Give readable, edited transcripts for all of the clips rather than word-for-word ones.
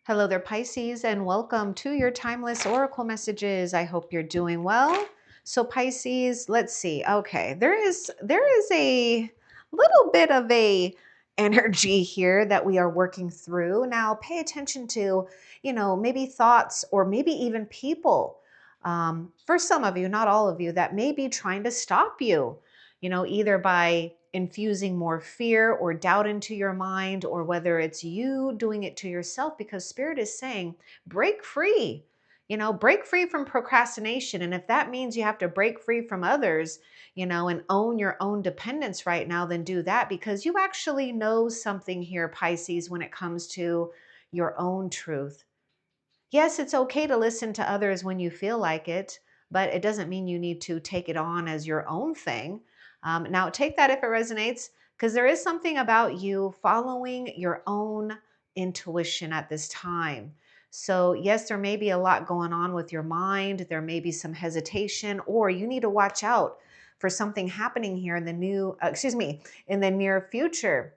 Hello there, Pisces, and welcome to your timeless oracle messages. I hope you're doing well. So Pisces, let's see. Okay, there is a little bit of a energy here that we are working through. Now, pay attention to, maybe thoughts or maybe even people. For some of you, not all of you, that may be trying to stop you, either by infusing more fear or doubt into your mind, or whether it's you doing it to yourself, because Spirit is saying, break free, break free from procrastination. And if that means you have to break free from others, and own your own dependence right now, then do that, because you actually know something here, Pisces, when it comes to your own truth. Yes, it's okay to listen to others when you feel like it, but it doesn't mean you need to take it on as your own thing. Now, take that if it resonates, because there is something about you following your own intuition at this time. So, yes, there may be a lot going on with your mind. There may be some hesitation, or you need to watch out for something happening here in the in the near future.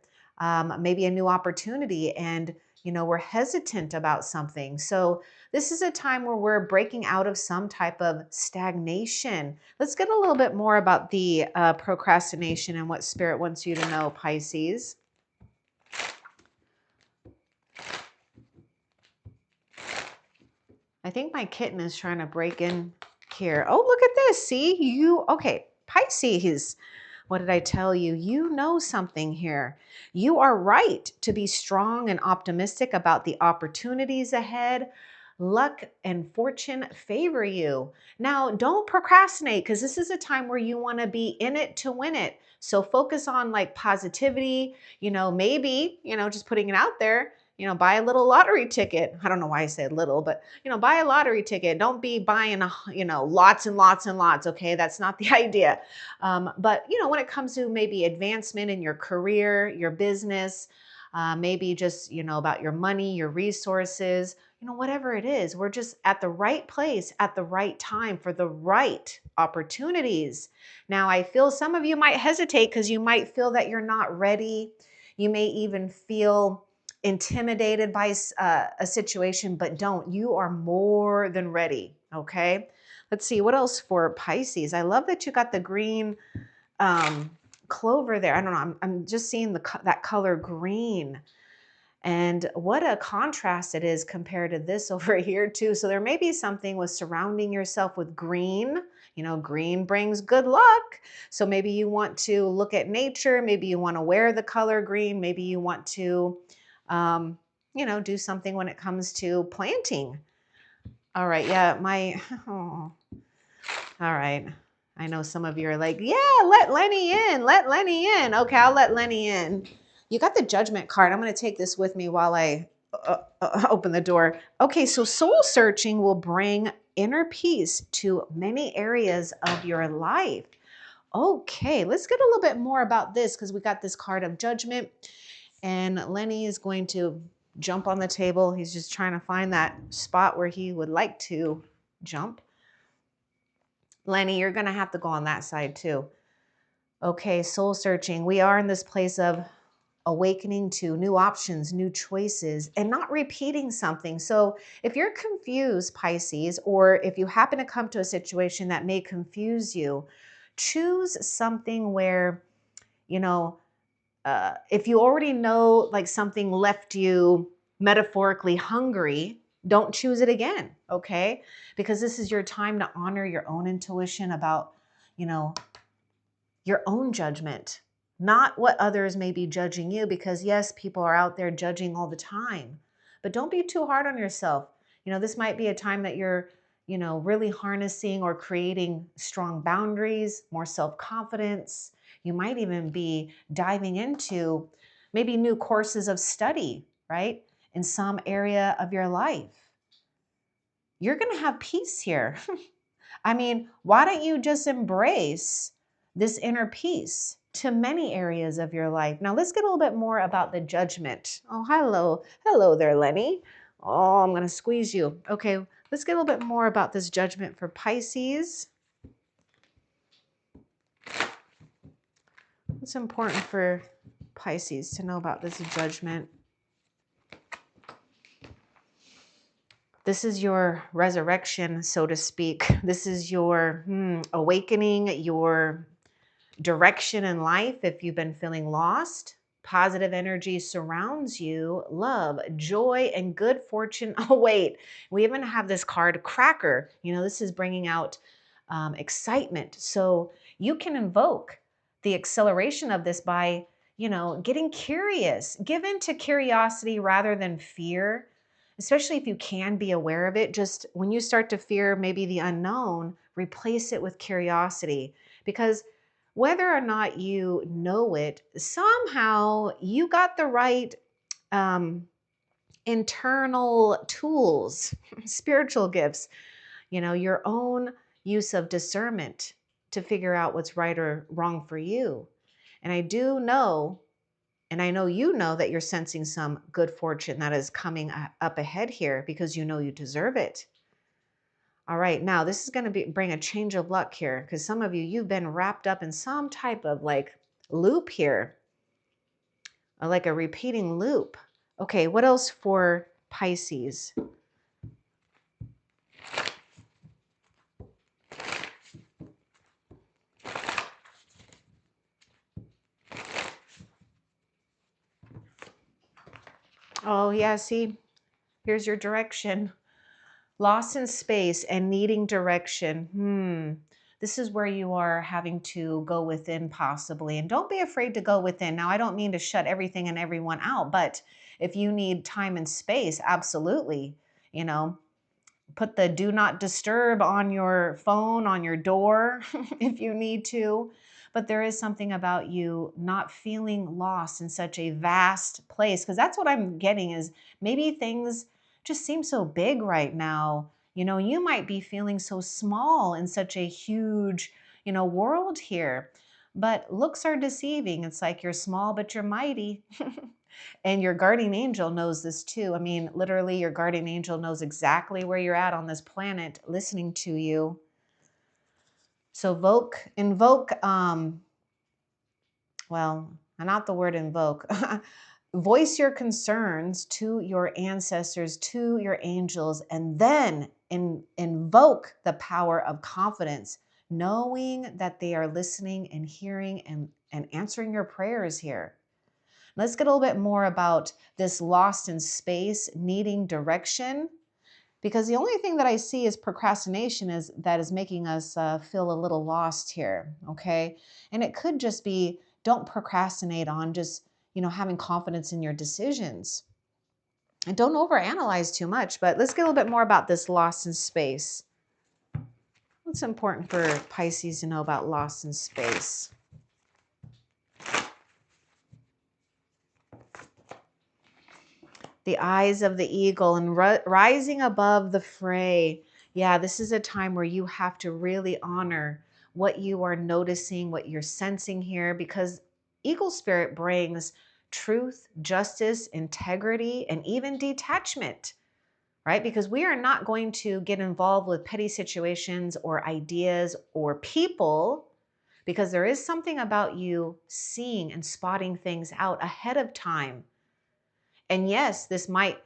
Maybe a new opportunity, and we're hesitant about something. So this is a time where we're breaking out of some type of stagnation. Let's get a little bit more about the procrastination and what Spirit wants you to know, Pisces. I think my kitten is trying to break in here. Oh, look at this. See, okay, Pisces. What did I tell you? You know something here. You are right to be strong and optimistic about the opportunities ahead. Luck and fortune favor you. Now, don't procrastinate, because this is a time where you want to be in it to win it. So focus on like positivity, maybe, just putting it out there. Buy a little lottery ticket. I don't know why I said little, but, buy a lottery ticket. Don't be buying, lots and lots and lots. Okay. That's not the idea. But, when it comes to maybe advancement in your career, your business, maybe just, about your money, your resources, whatever it is, we're just at the right place at the right time for the right opportunities. Now, I feel some of you might hesitate because you might feel that you're not ready. You may even feel intimidated by a situation, but don't. You are more than ready. Okay. Let's see what else for Pisces. I love that you got the green clover there. I don't know. I'm just seeing that color green. And what a contrast it is compared to this over here too. So there may be something with surrounding yourself with green. Green brings good luck. So maybe you want to look at nature. Maybe you want to wear the color green. Maybe you want to, do something when it comes to planting. All right. Yeah. All right. I know some of you are like, yeah, let Lenny in. Let Lenny in. Okay, I'll let Lenny in. You got the Judgment card. I'm going to take this with me while I open the door. Okay, so soul searching will bring inner peace to many areas of your life. Okay, let's get a little bit more about this, because we got this card of Judgment, and Lenny is going to jump on the table. He's just trying to find that spot where he would like to jump. Lenny, you're going to have to go on that side too. Okay, soul searching. We are in this place of awakening to new options, new choices, and not repeating something. So if you're confused, Pisces, or if you happen to come to a situation that may confuse you, choose something where, if you already know like something left you metaphorically hungry, don't choose it again, okay? Because this is your time to honor your own intuition about, your own judgment, not what others may be judging you, because yes, people are out there judging all the time, but don't be too hard on yourself. This might be a time that you're, really harnessing or creating strong boundaries, more self-confidence. You might even be diving into maybe new courses of study, right? In some area of your life. You're going to have peace here. I mean, why don't you just embrace this inner peace to many areas of your life? Now, let's get a little bit more about the Judgment. Oh, hello. Hello there, Lenny. Oh, I'm going to squeeze you. Okay, let's get a little bit more about this Judgment for Pisces. What's important for Pisces to know about this Judgment? This is your resurrection, so to speak. This is your awakening, your direction in life. If you've been feeling lost, positive energy surrounds you. Love, joy, and good fortune await. We even have this card, Cracker. You know, this is bringing out excitement. So you can invoke the acceleration of this by, you know, getting curious. Give in to curiosity rather than fear, especially if you can be aware of it. Just when you start to fear maybe the unknown, replace it with curiosity, because whether or not you know it, somehow you got the right internal tools, spiritual gifts, you know, your own use of discernment to figure out what's right or wrong for you. And I do know, and I know you know, that you're sensing some good fortune that is coming up ahead here because you know you deserve it. All right, now this is going to bring a change of luck here, because some of you, you've been wrapped up in some type of like loop here, like a repeating loop. Okay, what else for Pisces? Oh yeah, see, here's your direction. Lost in space and needing direction. This is where you are having to go within possibly. And don't be afraid to go within. Now, I don't mean to shut everything and everyone out, but if you need time and space, absolutely, you know, put the do not disturb on your phone, on your door, if you need to. But there is something about you not feeling lost in such a vast place, because that's what I'm getting is maybe things just seem so big right now. You know, you might be feeling so small in such a huge, you know, world here. But looks are deceiving. It's like you're small, but you're mighty. And your guardian angel knows this too. I mean, literally, your guardian angel knows exactly where you're at on this planet, listening to you. So invoke, well, not the word invoke. Voice your concerns to your ancestors, to your angels, and then invoke the power of confidence, knowing that they are listening and hearing and answering your prayers here. Let's get a little bit more about this lost in space, needing direction, because the only thing that I see is procrastination that is making us feel a little lost here, okay? And it could just be, don't procrastinate on just, you know, having confidence in your decisions. And don't overanalyze too much, but let's get a little bit more about this lost in space. What's important for Pisces to know about lost in space? The eyes of the eagle and rising above the fray. Yeah, this is a time where you have to really honor what you are noticing, what you're sensing here, because eagle spirit brings truth, justice, integrity, and even detachment, right? Because we are not going to get involved with petty situations or ideas or people, because there is something about you seeing and spotting things out ahead of time. And yes, this might,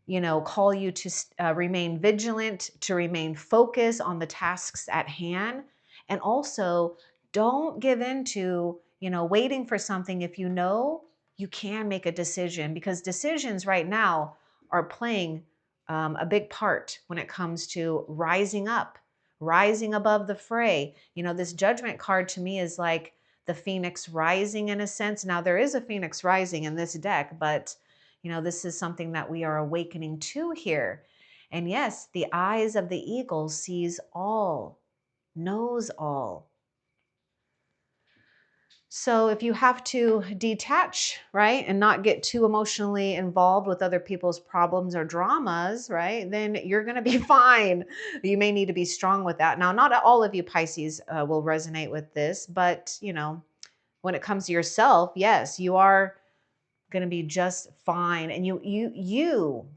you know, call you to remain vigilant, to remain focused on the tasks at hand. And also, don't give in to, you know, waiting for something if you know you can make a decision, because decisions right now are playing a big part when it comes to rising up, rising above the fray. You know, this judgment card to me is like the phoenix rising in a sense. Now, there is a phoenix rising in this deck, but you know, this is something that we are awakening to here. And yes, the eyes of the eagle sees all, knows all. So if you have to detach, right, and not get too emotionally involved with other people's problems or dramas, right, then you're going to be fine. You may need to be strong with that. Now, not all of you Pisces will resonate with this, but, you know, when it comes to yourself, yes, you are going to be just fine. And you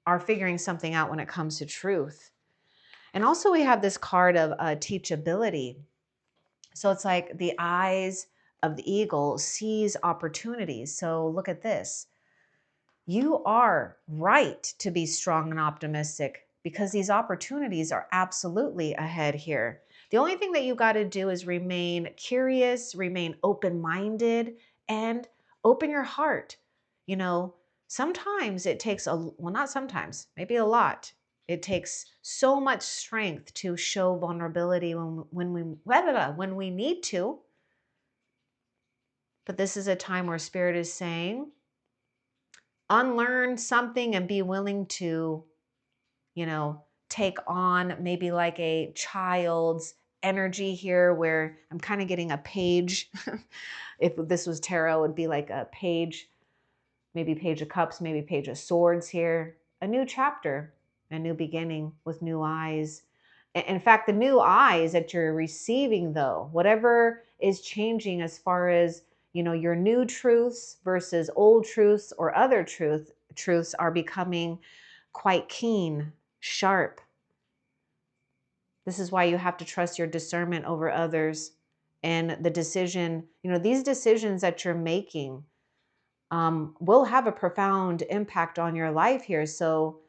are figuring something out when it comes to truth. And also we have this card of teachability. So it's like the eyes of the eagle sees opportunities. So look at this. You are right to be strong and optimistic because these opportunities are absolutely ahead here. The only thing that you got to do is remain curious, remain open-minded, and open your heart. You know, sometimes it takes well, not sometimes, maybe a lot. It takes so much strength to show vulnerability when we need to. But this is a time where Spirit is saying, unlearn something and be willing to, take on maybe like a child's energy here, where I'm kind of getting a page. If this was tarot, it would be like a page, maybe Page of Cups, maybe Page of Swords here. A new chapter, a new beginning with new eyes. In fact, the new eyes that you're receiving, though, whatever is changing as far as, your new truths versus old truths or other truths are becoming quite keen, sharp. This is why you have to trust your discernment over others and the decision, these decisions that you're making will have a profound impact on your life here. So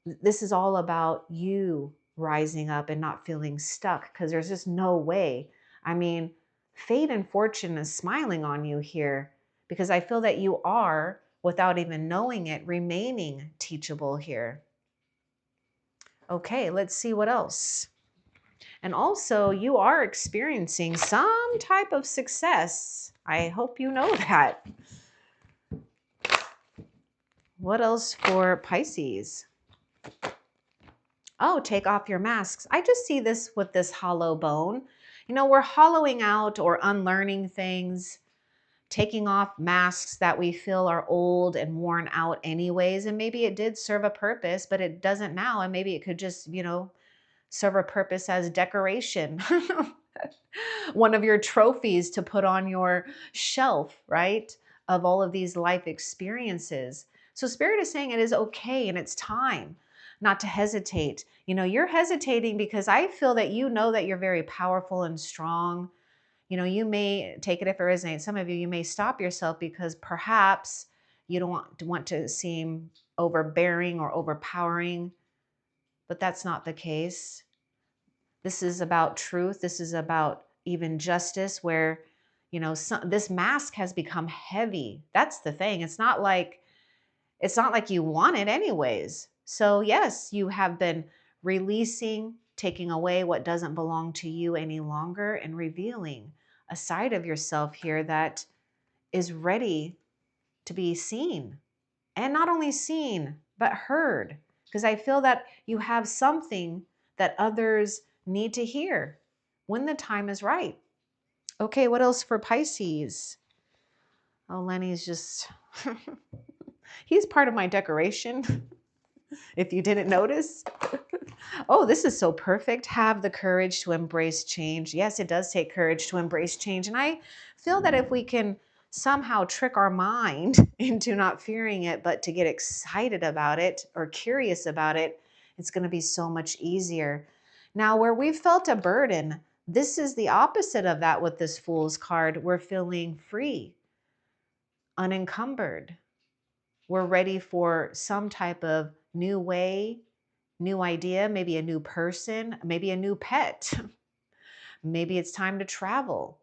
this is all about you rising up and not feeling stuck, because there's just no way. I mean, fate and fortune is smiling on you here, because I feel that you are, without even knowing it, remaining teachable here. Okay, let's see what else. And also, you are experiencing some type of success. I hope you know that. What else for Pisces? Oh, take off your masks. I just see this with this hollow bone. We're hollowing out or unlearning things, taking off masks that we feel are old and worn out anyways. And maybe it did serve a purpose, but it doesn't now. And maybe it could just, serve a purpose as decoration. One of your trophies to put on your shelf, right? Of all of these life experiences. So Spirit is saying it is okay and it's time not to hesitate. You're hesitating because I feel that that you're very powerful and strong. You may take it if it resonates. Some of you may stop yourself because perhaps you don't want to seem overbearing or overpowering, but that's not the case. This is about truth. This is about even justice, where, this mask has become heavy. That's the thing. It's not like you want it anyways. So yes, you have been releasing, taking away what doesn't belong to you any longer, and revealing a side of yourself here that is ready to be seen. And not only seen, but heard. Because I feel that you have something that others need to hear when the time is right. Okay, what else for Pisces? Oh, Lenny's just, he's part of my decoration, if you didn't notice. Oh, this is so perfect. Have the courage to embrace change. Yes, it does take courage to embrace change. And I feel that if we can somehow trick our mind into not fearing it, but to get excited about it or curious about it, it's going to be so much easier. Now, where we felt a burden, this is the opposite of that with this Fool's card. We're feeling free, unencumbered. We're ready for some type of new way, new idea, maybe a new person, maybe a new pet. Maybe it's time to travel.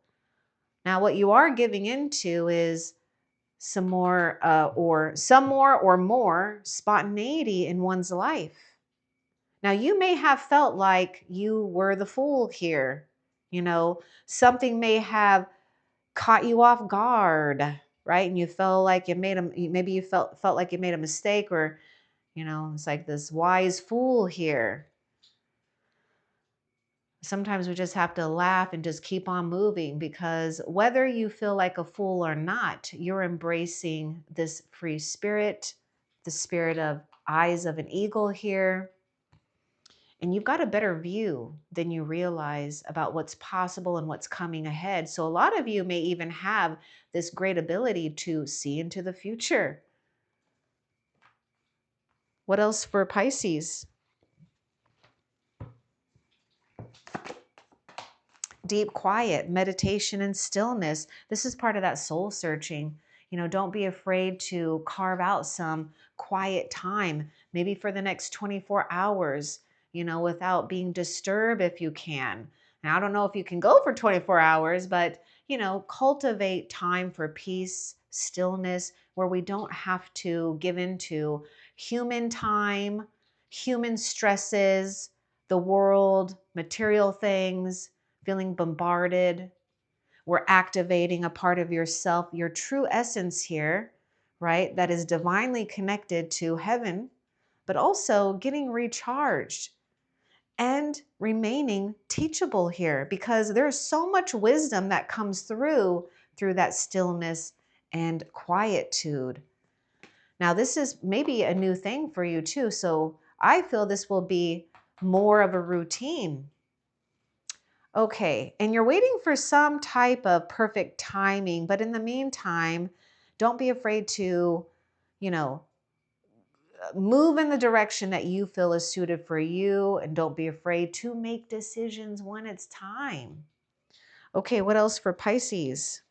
Now, what you are giving into is some more or more spontaneity in one's life. Now, you may have felt like you were the fool here. Something may have caught you off guard, right? And you felt like maybe you felt like you made a mistake, or, it's like this wise fool here. Sometimes we just have to laugh and just keep on moving, because whether you feel like a fool or not, you're embracing this free spirit, the spirit of eyes of an eagle here. And you've got a better view than you realize about what's possible and what's coming ahead. So a lot of you may even have this great ability to see into the future. What else for Pisces? Deep quiet, meditation, and stillness. This is part of that soul searching. You know, don't be afraid to carve out some quiet time, maybe for the next 24 hours, you know, without being disturbed if you can. Now, I don't know if you can go for 24 hours, but, you know, cultivate time for peace, stillness, where we don't have to give into human time, human stresses, the world, material things, feeling bombarded. We're activating a part of yourself, your true essence here, right? That is divinely connected to heaven, but also getting recharged and remaining teachable here, because there's so much wisdom that comes through that stillness and quietude. Now, this is maybe a new thing for you too. So I feel this will be more of a routine. Okay, and you're waiting for some type of perfect timing, but in the meantime, don't be afraid to, you know, move in the direction that you feel is suited for you, and don't be afraid to make decisions when it's time. Okay, what else for Pisces?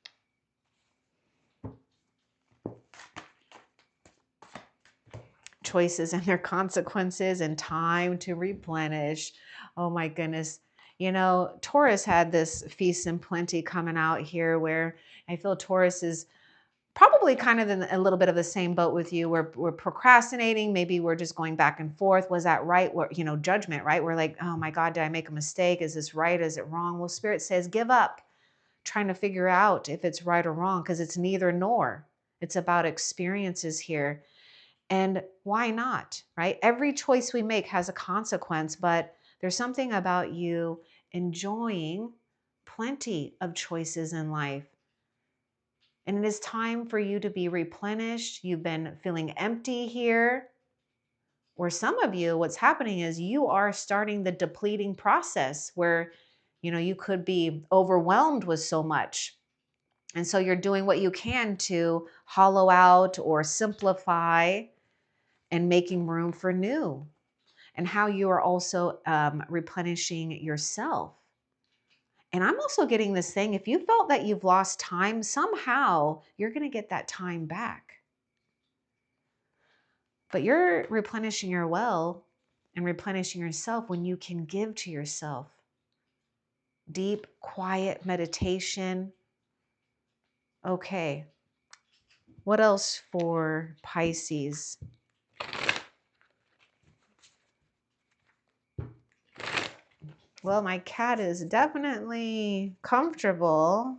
Choices and their consequences and time to replenish. Oh my goodness. You know, Taurus had this feast and plenty coming out here, where I feel Taurus is probably kind of in a little bit of the same boat with you. We're procrastinating. Maybe we're just going back and forth. Was that right? You know, judgment, right? We're like, oh my God, did I make a mistake? Is this right? Is it wrong? Well, Spirit says, give up trying to figure out if it's right or wrong, because it's neither nor. It's about experiences here. And why not, right? Every choice we make has a consequence, but there's something about you enjoying plenty of choices in life. And it is time for you to be replenished. You've been feeling empty here. Or some of you, what's happening is you are starting the depleting process where, you know, you could be overwhelmed with so much. And so you're doing what you can to hollow out or simplify and making room for new. And how you are also replenishing yourself. And I'm also getting this thing, if you felt that you've lost time, somehow you're going to get that time back. But you're replenishing your well and replenishing yourself when you can give to yourself. Deep, quiet meditation. Okay. What else for Pisces? Well, my cat is definitely comfortable.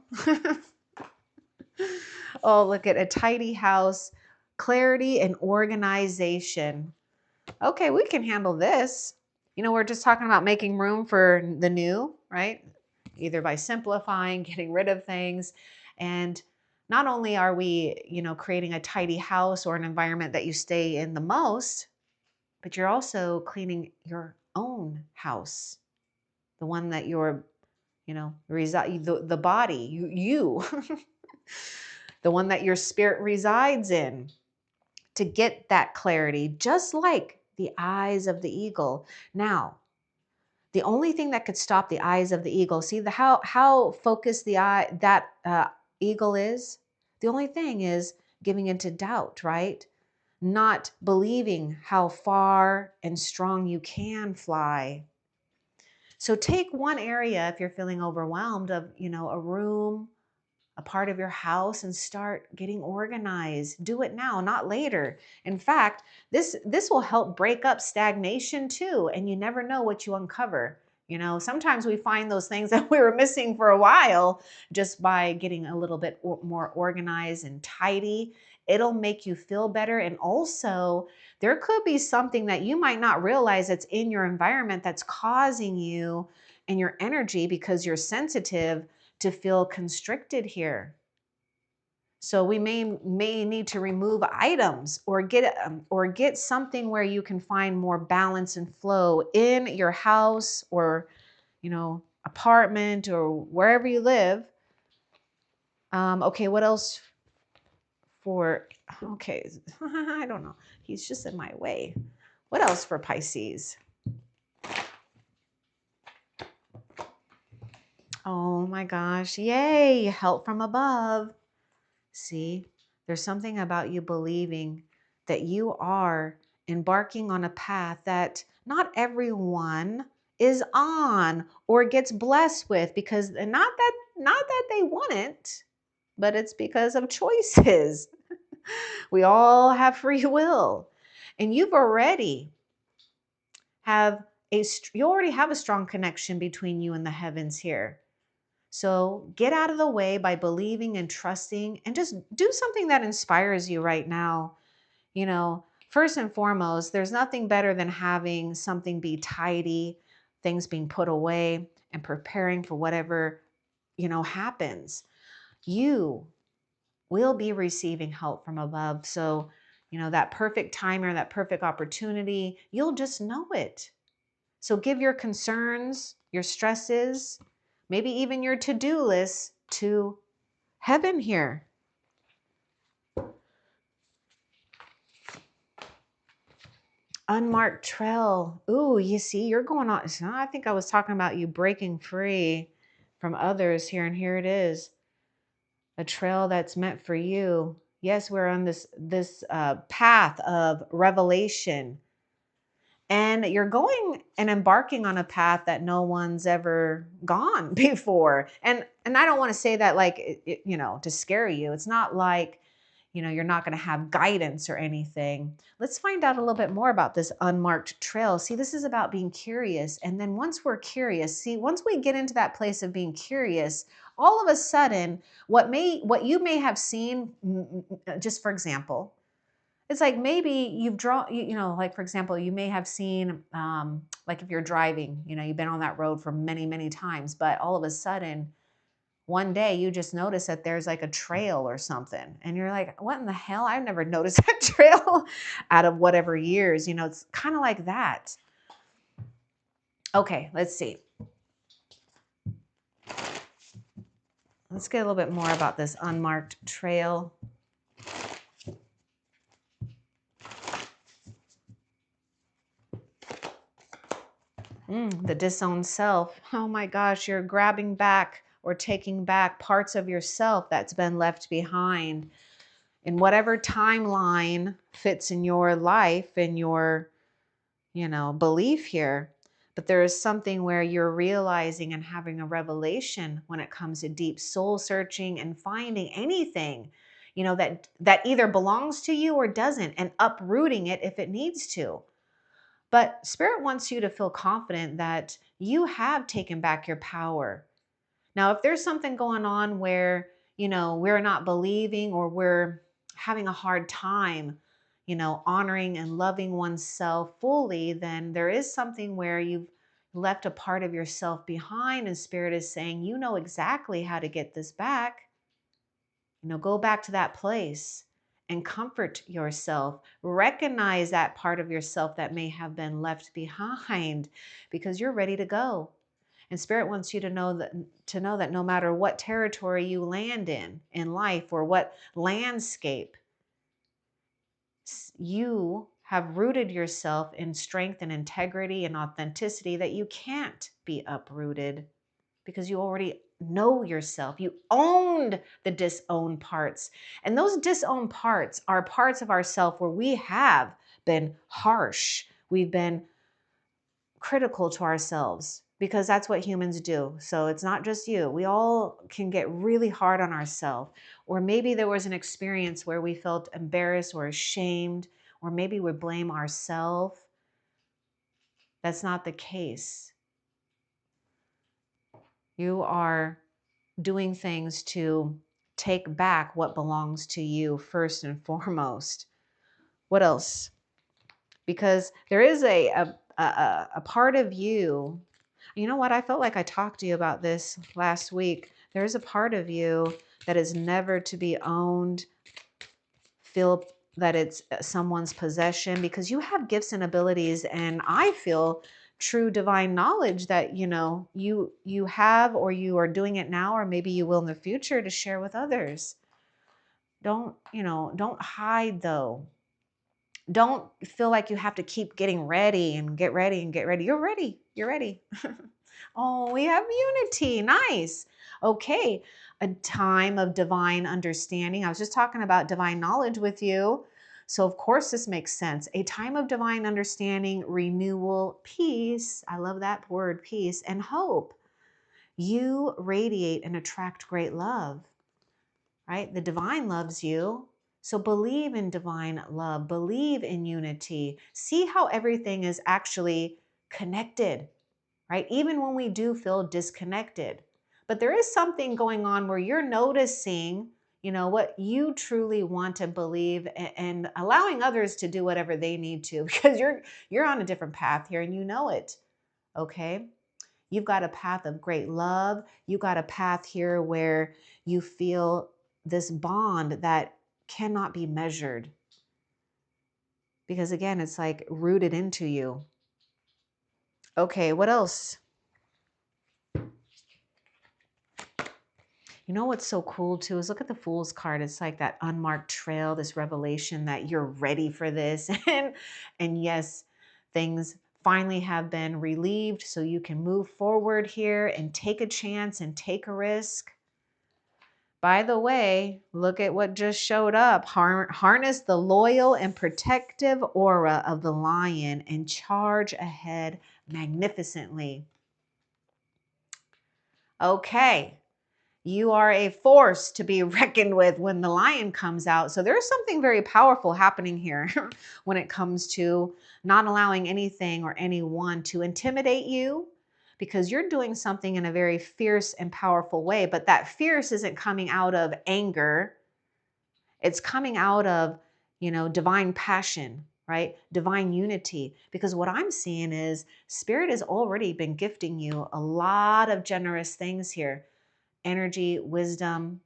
Oh, look at a tidy house, clarity and organization. Okay, we can handle this. You know, we're just talking about making room for the new, right? Either by simplifying, getting rid of things. And not only are we, you know, creating a tidy house or an environment that you stay in the most, but you're also cleaning your own house, the one that you're, you know, the body, you the one that your spirit resides in, to get that clarity, just like the eyes of the eagle. Now, the only thing that could stop the eyes of the eagle, see how focused the eye that eagle is? The only thing is giving into doubt, right? Not believing how far and strong you can fly. So take one area, if you're feeling overwhelmed, of, you know, a room, a part of your house, and start getting organized. Do it now, not later. In fact, this will help break up stagnation too, and you never know what you uncover. You know, sometimes we find those things that we were missing for a while just by getting a little bit more organized and tidy. It'll make you feel better. And also, there could be something that you might not realize that's in your environment that's causing you and your energy, because you're sensitive, to feel constricted here. So we may need to remove items or get something where you can find more balance and flow in your house, or, you know, apartment, or wherever you live. Okay, what else for? Okay, I don't know. He's just in my way. What else for Pisces? Oh my gosh! Yay! Help from above. See, There's something about you believing that you are embarking on a path that not everyone is on or gets blessed with, because not that they want it, but it's because of choices. We all have free will. And you already have a strong connection between you and the heavens here. So get out of the way by believing and trusting, and just do something that inspires you right now. First and foremost, there's nothing better than having something be tidy, things being put away, and preparing for whatever, happens. You will be receiving help from above. So, that perfect timer, that perfect opportunity, you'll just know it. So give your concerns, your stresses, maybe even your to-do list to heaven here. Unmarked trail. Ooh, you see, you're going on. So I think I was talking about you breaking free from others here, and here it is. A trail that's meant for you. Yes, we're on this path of revelation. And you're going and embarking on a path that no one's ever gone before. And I don't want to say that like, to scare you. It's not like, you're not going to have guidance or anything. Let's find out a little bit more about this unmarked trail. See, this is about being curious. And then once we're curious, once we get into that place of being curious, all of a sudden, what you may have seen, just for example, it's like maybe you've drawn, like for example, you may have seen, like if you're driving, you've been on that road for many, many times, but all of a sudden, one day you just notice that there's like a trail or something. And you're like, what in the hell? I've never noticed that trail out of whatever years, it's kind of like that. Okay, let's see. Let's get a little bit more about this unmarked trail. The disowned self. Oh my gosh, you're grabbing back or taking back parts of yourself that's been left behind in whatever timeline fits in your life and your, belief here. But there is something where you're realizing and having a revelation when it comes to deep soul searching and finding anything, that either belongs to you or doesn't, and uprooting it if it needs to. But Spirit wants you to feel confident that you have taken back your power. Now, if there's something going on where, we're not believing, or we're having a hard time, honoring and loving oneself fully, then there is something where you've left a part of yourself behind, and Spirit is saying, you know exactly how to get this back. Go back to that place and comfort yourself. Recognize that part of yourself that may have been left behind, because you're ready to go. And Spirit wants you to know that no matter what territory you land in life, or what landscape, you have rooted yourself in strength and integrity and authenticity, that you can't be uprooted, because you already know yourself. You owned the disowned parts. And those disowned parts are parts of ourself where we have been harsh. We've been critical to ourselves, because that's what humans do. So it's not just you. We all can get really hard on ourselves. Or maybe there was an experience where we felt embarrassed or ashamed, or maybe we blame ourselves. That's not the case. You are doing things to take back what belongs to you first and foremost. What else? Because there is a part of you. You know what? I felt like I talked to you about this last week. There is a part of you that is never to be owned. Feel that it's someone's possession, because you have gifts and abilities, and I feel true divine knowledge that you have, or you are doing it now, or maybe you will in the future, to share with others. Don't hide though. Don't feel like you have to keep getting ready and get ready and get ready. You're ready. You're ready. Oh, we have unity. Nice. Okay, a time of divine understanding. I was just talking about divine knowledge with you. So of course this makes sense. A time of divine understanding, renewal, peace. I love that word, peace, and hope. You radiate and attract great love, right? The divine loves you. So believe in divine love, believe in unity. See how everything is actually connected, right? Even when we do feel disconnected. But there is something going on where you're noticing, what you truly want to believe, and allowing others to do whatever they need to, because you're on a different path here and you know it. Okay? You've got a path of great love. You got a path here where you feel this bond that cannot be measured. Because again, it's like rooted into you. Okay, what else? You know what's so cool too is look at the Fool's card. It's like that unmarked trail, this revelation that you're ready for this. And yes, things finally have been relieved so you can move forward here and take a chance and take a risk. By the way, look at what just showed up. Harness the loyal and protective aura of the lion and charge ahead magnificently. Okay. You are a force to be reckoned with when the lion comes out. So there's something very powerful happening here when it comes to not allowing anything or anyone to intimidate you, because you're doing something in a very fierce and powerful way. But that fierce isn't coming out of anger. It's coming out of, divine passion, right? Divine unity. Because what I'm seeing is Spirit has already been gifting you a lot of generous things here. Energy, wisdom,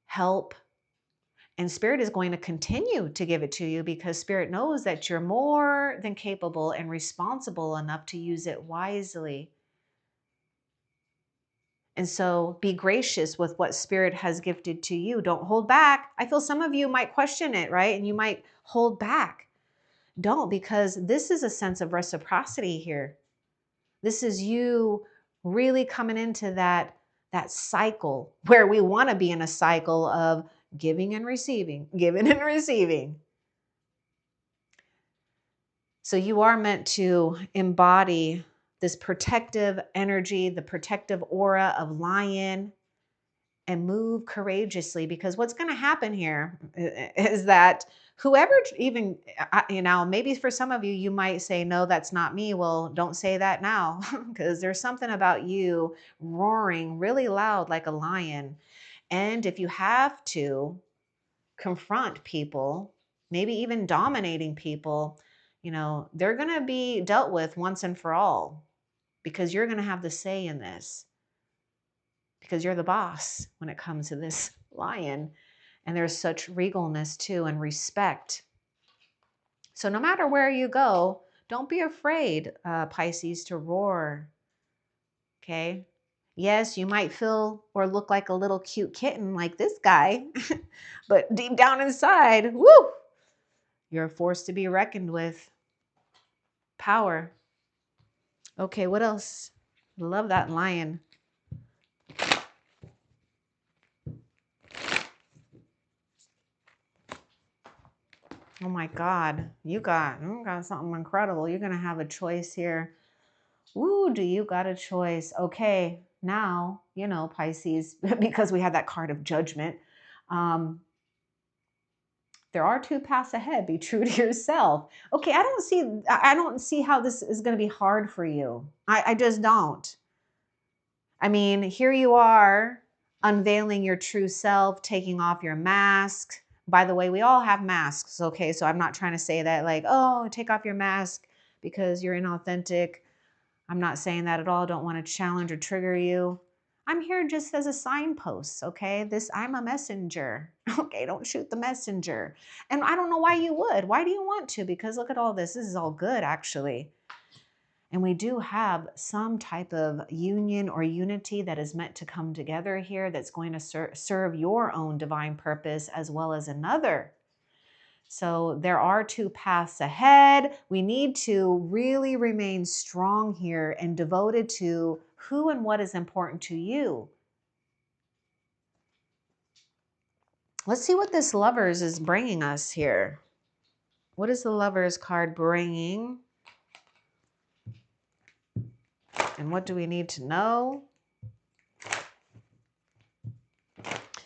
help. And Spirit is going to continue to give it to you because Spirit knows that you're more than capable and responsible enough to use it wisely. And so be gracious with what Spirit has gifted to you. Don't hold back. I feel some of you might question it, right? And you might hold back. Don't, because this is a sense of reciprocity here. This is you really coming into that cycle where we want to be in a cycle of giving and receiving, giving and receiving. So you are meant to embody this protective energy, the protective aura of lion, and move courageously, because what's going to happen here is that whoever even, maybe for some of you, you might say, no, that's not me. Well, don't say that now, because there's something about you roaring really loud like a lion. And if you have to confront people, maybe even dominating people, they're going to be dealt with once and for all, because you're going to have the say in this, because you're the boss when it comes to this lion. And there's such regalness too and respect. So no matter where you go, don't be afraid, Pisces, to roar. Okay? Yes, you might feel or look like a little cute kitten like this guy, but deep down inside, woo, you're a force to be reckoned with. Power. Okay, what else? Love that lion. Oh my God, you got something incredible. You're going to have a choice here. Ooh, do you got a choice? Okay, now, Pisces, because we had that card of judgment, there are two paths ahead. Be true to yourself. Okay, I don't see how this is going to be hard for you. I just don't. I mean, here you are unveiling your true self, taking off your mask. By the way, we all have masks, okay? So I'm not trying to say that like, oh, take off your mask because you're inauthentic. I'm not saying that at all. Don't want to challenge or trigger you. I'm here just as a signpost, okay? I'm a messenger, okay? Don't shoot the messenger. And I don't know why you would. Why do you want to? Because look at all this. This is all good, actually. And we do have some type of union or unity that is meant to come together here that's going to serve your own divine purpose as well as another. So there are two paths ahead. We need to really remain strong here and devoted to who and what is important to you. Let's see what this Lovers is bringing us here. What is the Lovers card bringing? And what do we need to know?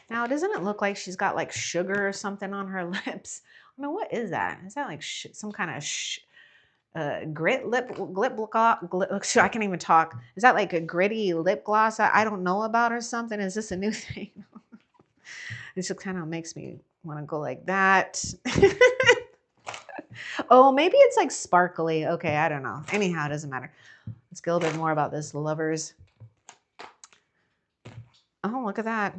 Now, doesn't it look like she's got like sugar or something on her lips? I mean, what is that? Is that like some kind of grit lip gloss? I can't even talk. Is that like a gritty lip gloss I don't know about or something? Is this a new thing? It just kind of makes me want to go like that. Oh, maybe it's like sparkly. Okay, I don't know. Anyhow, it doesn't matter. Let's get a little bit more about this Lovers. Oh, look at that.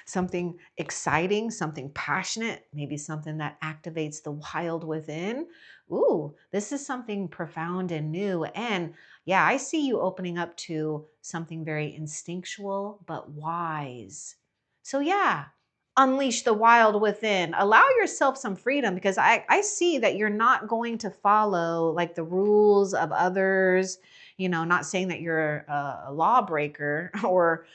Something exciting, something passionate, maybe something that activates the wild within. Ooh, this is something profound and new. And yeah, I see you opening up to something very instinctual, but wise. So yeah, unleash the wild within. Allow yourself some freedom, because I see that you're not going to follow like the rules of others. You know, not saying that you're a lawbreaker or,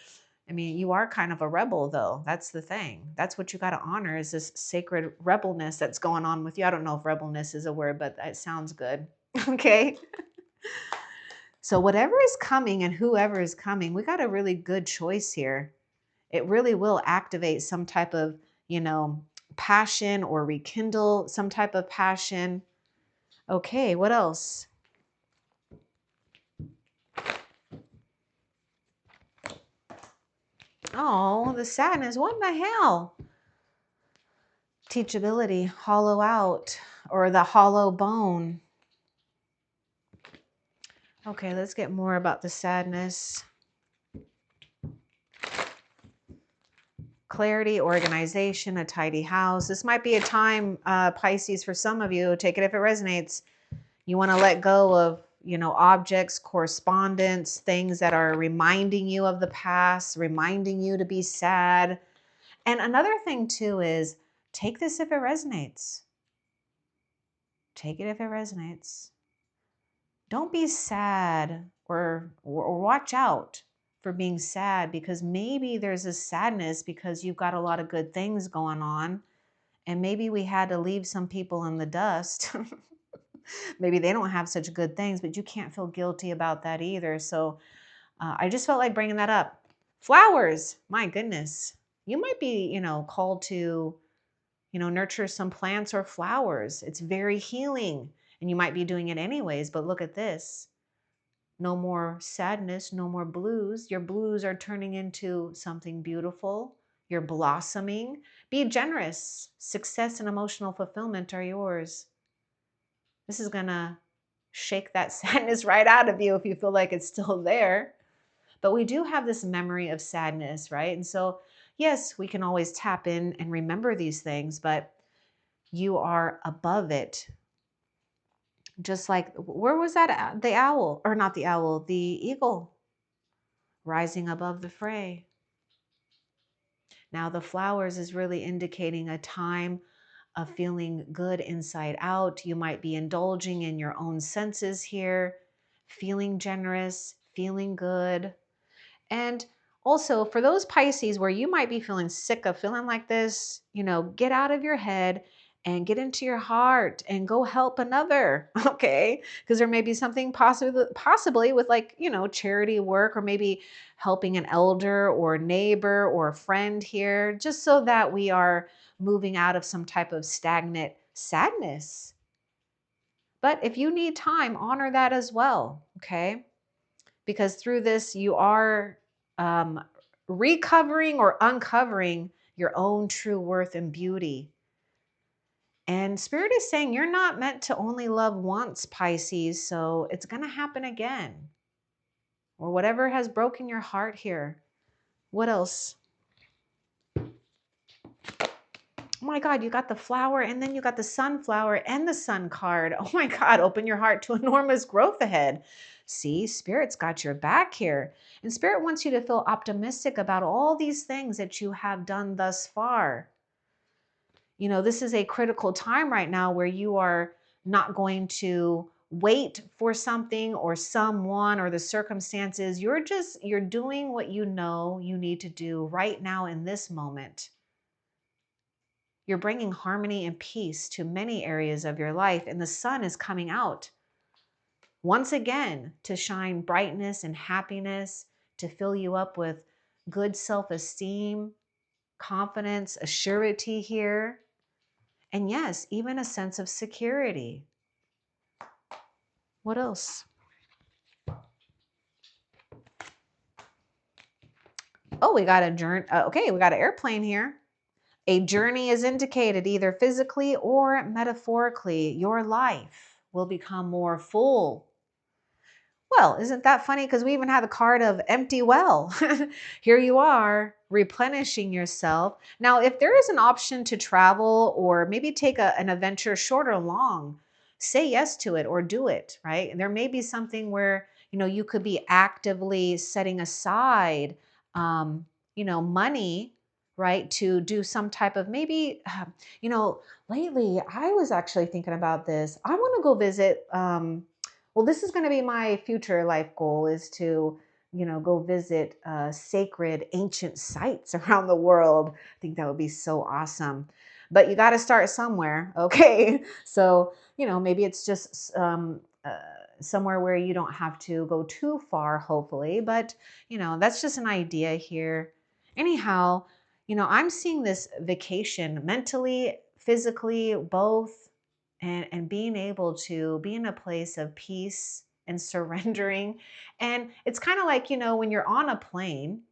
I mean, you are kind of a rebel, though. That's the thing. That's what you got to honor, is this sacred rebelness that's going on with you. I don't know if rebelness is a word, but it sounds good. Okay. So whatever is coming and whoever is coming, we got a really good choice here. It really will activate some type of, you know, passion or rekindle some type of passion. Okay, what else? Oh, the sadness. What the hell? Teachability, hollow out, or the hollow bone. Okay, let's get more about the sadness. Clarity, organization, a tidy house. This might be a time, Pisces, for some of you. Take it if it resonates. You want to let go of, you know, objects, correspondence, things that are reminding you of the past, reminding you to be sad. And another thing too is, take this if it resonates. Take it if it resonates. Don't be sad or watch out for being sad, because maybe there's a sadness because you've got a lot of good things going on, and maybe we had to leave some people in the dust. Maybe they don't have such good things, but you can't feel guilty about that either. So I just felt like bringing that up. Flowers, my goodness. You might be, you know, called to, you know, nurture some plants or flowers. It's very healing, and you might be doing it anyways, but look at this. No more sadness, no more blues. Your blues are turning into something beautiful. You're blossoming. Be generous. Success and emotional fulfillment are yours. This is going to shake that sadness right out of you if you feel like it's still there. But we do have this memory of sadness, right? And so, yes, we can always tap in and remember these things, but you are above it. Just like, where was that? The owl, or not the owl, the eagle, rising above the fray. Now the flowers is really indicating a time of feeling good inside out. You might be indulging in your own senses here, feeling generous, feeling good. And also for those Pisces where you might be feeling sick of feeling like this, you know, get out of your head and get into your heart and go help another. Okay. Because there may be something possibly with, like, you know, charity work, or maybe helping an elder or neighbor or a friend here, just so that we are moving out of some type of stagnant sadness. But if you need time, honor that as well. Okay. Because through this, you are recovering or uncovering your own true worth and beauty. And Spirit is saying you're not meant to only love once, Pisces, so it's going to happen again. Or whatever has broken your heart here. What else? Oh my God, you got the flower, and then you got the sunflower and the sun card. Oh my God, open your heart to enormous growth ahead. See, Spirit's got your back here. And Spirit wants you to feel optimistic about all these things that you have done thus far. You know, this is a critical time right now where you are not going to wait for something or someone or the circumstances. You're doing what you know you need to do right now in this moment. You're bringing harmony and peace to many areas of your life, and the sun is coming out once again to shine brightness and happiness, to fill you up with good self-esteem, confidence, a surety here, and yes, even a sense of security. What else? Oh, we got a journey. Okay, we got an airplane here. A journey is indicated either physically or metaphorically. Your life will become more full. Well, isn't that funny? Because we even have a card of empty well. Here you are, replenishing yourself. Now, if there is an option to travel or maybe take an adventure, short or long, say yes to it or do it, right? There may be something where, you could be actively setting aside, money, right, to do some type of maybe, lately I was actually thinking about this. I want to go visit, well, this is going to be my future life goal, is to, go visit sacred ancient sites around the world. I think that would be so awesome. But you got to start somewhere, okay? So, maybe it's just somewhere where you don't have to go too far, hopefully. But, that's just an idea here. Anyhow, I'm seeing this vacation mentally, physically, both, and being able to be in a place of peace and surrendering. And it's kind of like, when you're on a plane,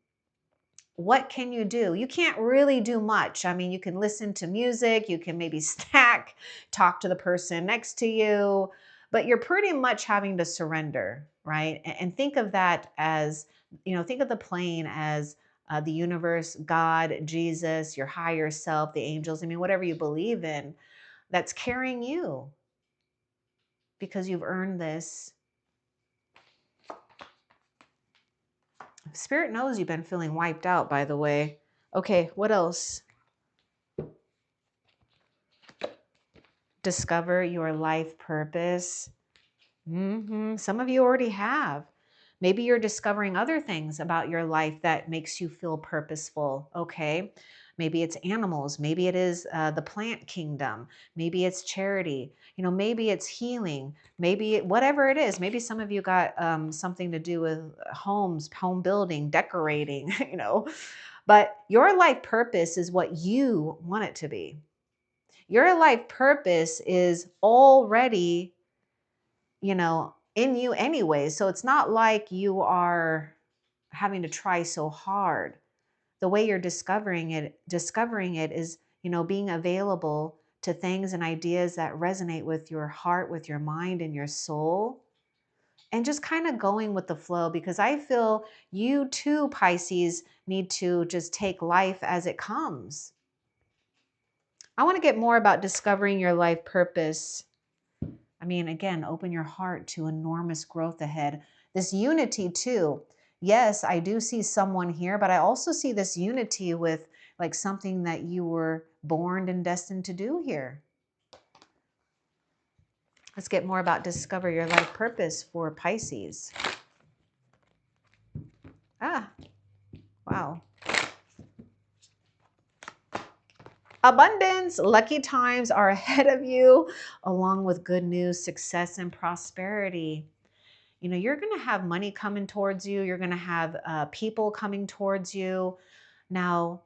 what can you do? You can't really do much. I mean, you can listen to music, you can maybe snack, talk to the person next to you, but you're pretty much having to surrender, right? And think of that as, think of the plane as the universe, God, Jesus, your higher self, the angels, I mean, whatever you believe in, that's carrying you, because you've earned this. Spirit knows you've been feeling wiped out, by the way. Okay, what else? Discover your life purpose. Some of you already have. Maybe you're discovering other things about your life that makes you feel purposeful, okay? Maybe it's animals. Maybe it is the plant kingdom. Maybe it's charity. Maybe it's healing. Maybe whatever it is. Maybe some of you got something to do with homes, home building, decorating, But your life purpose is what you want it to be. Your life purpose is already, in you anyway. So it's not like you are having to try so hard. The way you're discovering it is, being available to things and ideas that resonate with your heart, with your mind and your soul, and just kind of going with the flow, because I feel you too, Pisces, need to just take life as it comes. I want to get more about discovering your life purpose. I mean, again, open your heart to enormous growth ahead. This unity too. Yes, I do see someone here, but I also see this unity with like something that you were born and destined to do here. Let's get more about discover your life purpose for Pisces. Ah, wow. Abundance, lucky times are ahead of you, along with good news, success, and prosperity. You're going to have money coming towards you. You're going to have people coming towards you. Now,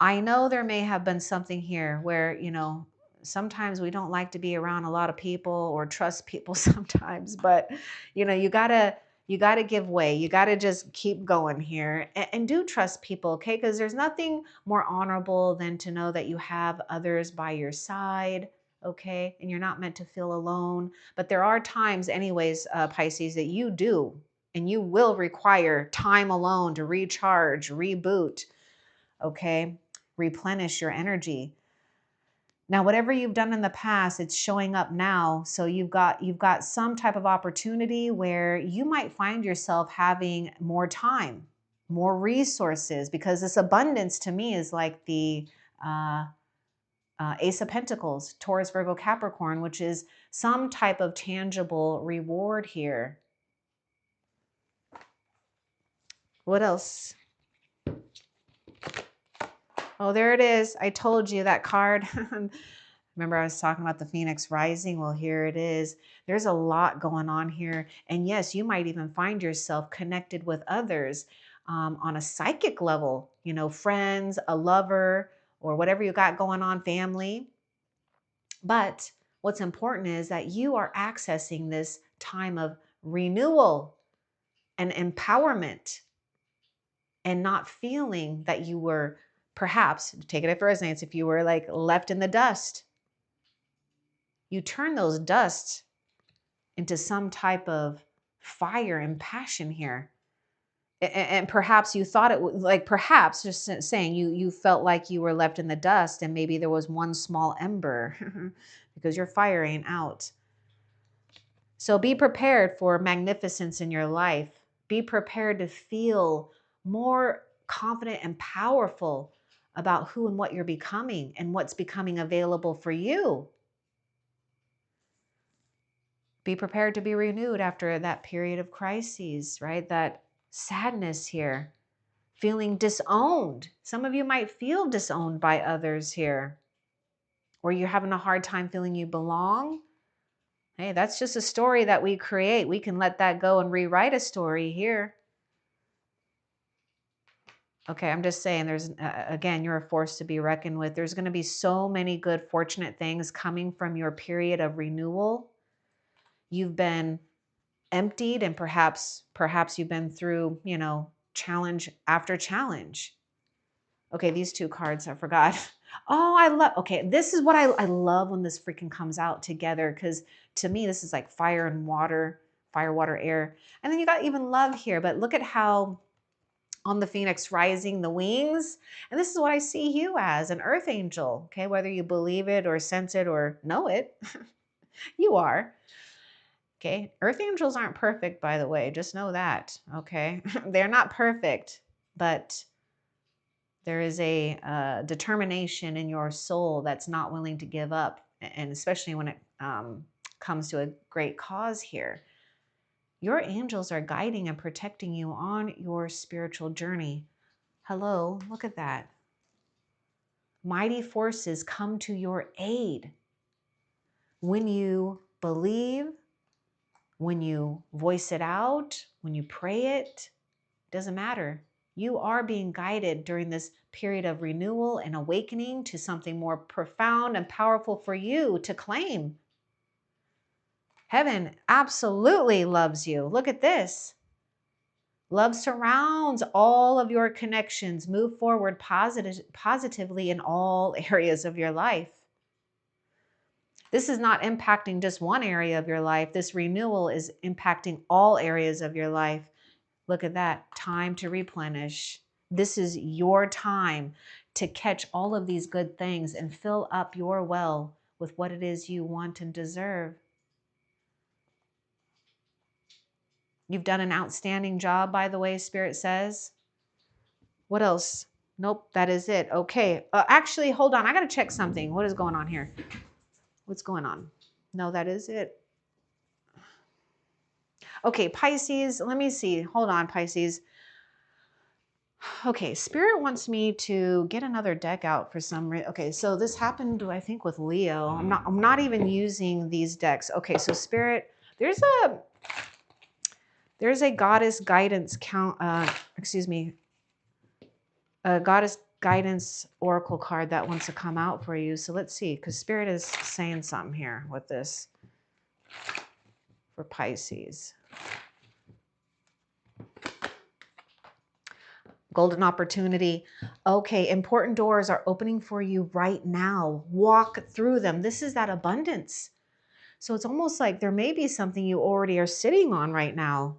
I know there may have been something here where, sometimes we don't like to be around a lot of people or trust people sometimes, but, you gotta give way. You gotta just keep going here and do trust people, okay? Because there's nothing more honorable than to know that you have others by your side, okay? And you're not meant to feel alone. But there are times anyways, Pisces, that you do and you will require time alone to recharge, reboot, okay? Replenish your energy. Now, whatever you've done in the past, it's showing up now. So you've got some type of opportunity where you might find yourself having more time, more resources, because this abundance to me is like the Ace of Pentacles, Taurus, Virgo, Capricorn, which is some type of tangible reward here. What else? Oh, there it is. I told you that card. Remember I was talking about the Phoenix rising? Well, here it is. There's a lot going on here. And yes, you might even find yourself connected with others on a psychic level, you know, friends, a lover, or whatever you got going on, family. But what's important is that you are accessing this time of renewal and empowerment and not feeling that you were, perhaps, take it at resonance, if you were like left in the dust. You turn those dusts into some type of fire and passion here. And perhaps you thought it was like, perhaps just saying you felt like you were left in the dust and maybe there was one small ember because you're firing out. So be prepared for magnificence in your life. Be prepared to feel more confident and powerful about who and what you're becoming and what's becoming available for you. Be prepared to be renewed after that period of crises, right? That sadness here, feeling disowned. Some of you might feel disowned by others here, or you're having a hard time feeling you belong. Hey, that's just a story that we create. We can let that go and rewrite a story here. Okay, I'm just saying there's, again, you're a force to be reckoned with. There's going to be so many good, fortunate things coming from your period of renewal. You've been emptied and perhaps you've been through, you know, challenge after challenge. Okay, these two cards, I forgot. Oh, I love, okay, this is what I love when this freaking comes out together, because to me, this is like fire and water, fire, water, air. And then you got even love here, but look at how on the Phoenix rising, the wings. And this is what I see you as, an earth angel, okay? Whether you believe it or sense it or know it, you are. Okay, earth angels aren't perfect, by the way. Just know that, okay? They're not perfect, but there is a determination in your soul that's not willing to give up, and especially when it comes to a great cause here. Your angels are guiding and protecting you on your spiritual journey. Hello, look at that. Mighty forces come to your aid when you believe, when you voice it out, when you pray it. Doesn't matter. You are being guided during this period of renewal and awakening to something more profound and powerful for you to claim. Heaven absolutely loves you. Look at this. Love surrounds all of your connections. Move forward positively in all areas of your life. This is not impacting just one area of your life. This renewal is impacting all areas of your life. Look at that. Time to replenish. This is your time to catch all of these good things and fill up your well with what it is you want and deserve. You've done an outstanding job, by the way, Spirit says. What else? Nope, that is it. Okay. Actually, hold on. I got to check something. What is going on here? What's going on? No, that is it. Okay, Pisces, let me see. Hold on, Pisces. Okay, Spirit wants me to get another deck out for some reason. Okay, so this happened, I think, with Leo. I'm not even using these decks. Okay, so Spirit, there's a goddess guidance a goddess guidance oracle card that wants to come out for you. So let's see, because Spirit is saying something here with this for Pisces. Golden opportunity. Okay, important doors are opening for you right now. Walk through them. This is that abundance. So it's almost like there may be something you already are sitting on right now.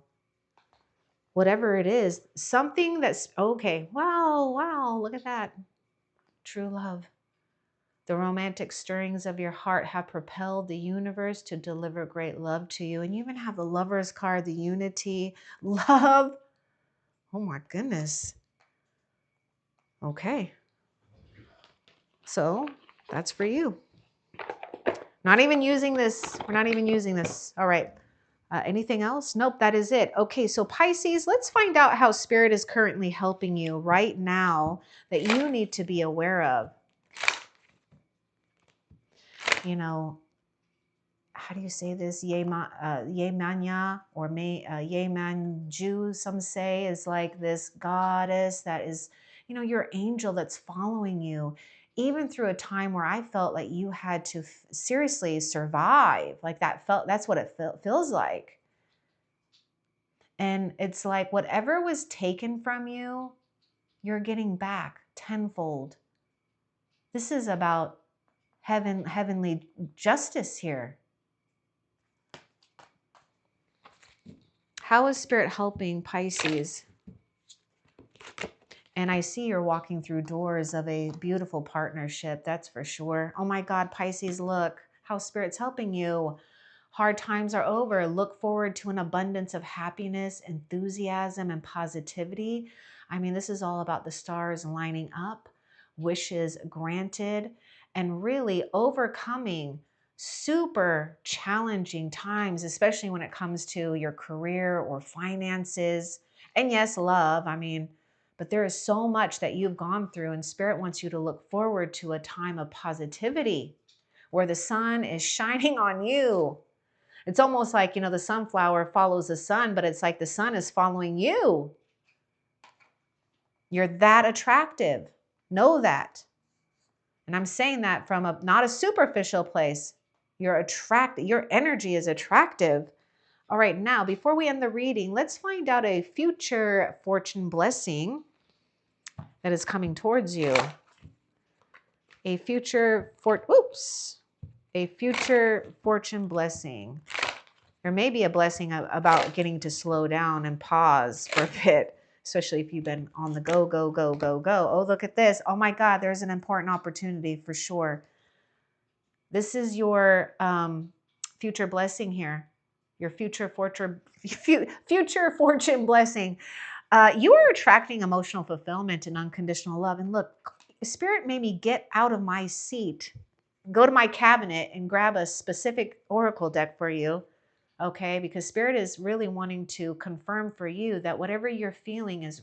Whatever it is, something that's okay. Wow, look at that. True love. The romantic stirrings of your heart have propelled the universe to deliver great love to you. And you even have the Lover's card, the unity, love. Oh my goodness. Okay. So That's for you. Not even using this. We're not even using this. All right. Anything else? Nope, that is it. Okay, so Pisces, let's find out how Spirit is currently helping you right now that you need to be aware of. You know, how do you say this? Yemanya or Yemanju, some say, is like this goddess that is, you know, your angel that's following you, even through a time where I felt like you had to seriously survive. Like that's what it feels like. And it's like whatever was taken from you, you're getting back tenfold. This is about heavenly justice here. How is Spirit helping Pisces? And I see you're walking through doors of a beautiful partnership, that's for sure. Oh my God, Pisces, look how Spirit's helping you. Hard times are over. Look forward to an abundance of happiness, enthusiasm, and positivity. I mean, this is all about the stars lining up, wishes granted, and really overcoming super challenging times, especially when it comes to your career or finances. And yes, love. I mean, but there is so much that you've gone through, and Spirit wants you to look forward to a time of positivity where the sun is shining on you. It's almost like, you know, the sunflower follows the sun, but it's like the sun is following you. You're that attractive. Know that. And I'm saying that from not a superficial place. You're attractive. Your energy is attractive. All right, now, before we end the reading, let's find out a future fortune blessing that is coming towards you. A future fortune blessing. There may be a blessing about getting to slow down and pause for a bit, especially if you've been on the go, go, go, go, go. Oh, look at this. Oh my God, there's an important opportunity for sure. This is your future blessing here. Your future fortune blessing. You are attracting emotional fulfillment and unconditional love. And look, Spirit made me get out of my seat, go to my cabinet and grab a specific oracle deck for you. Okay, because Spirit is really wanting to confirm for you that whatever you're feeling is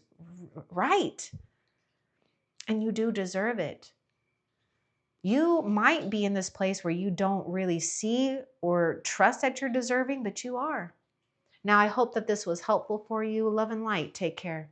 right. And you do deserve it. You might be in this place where you don't really see or trust that you're deserving, but you are. Now, I hope that this was helpful for you. Love and light. Take care.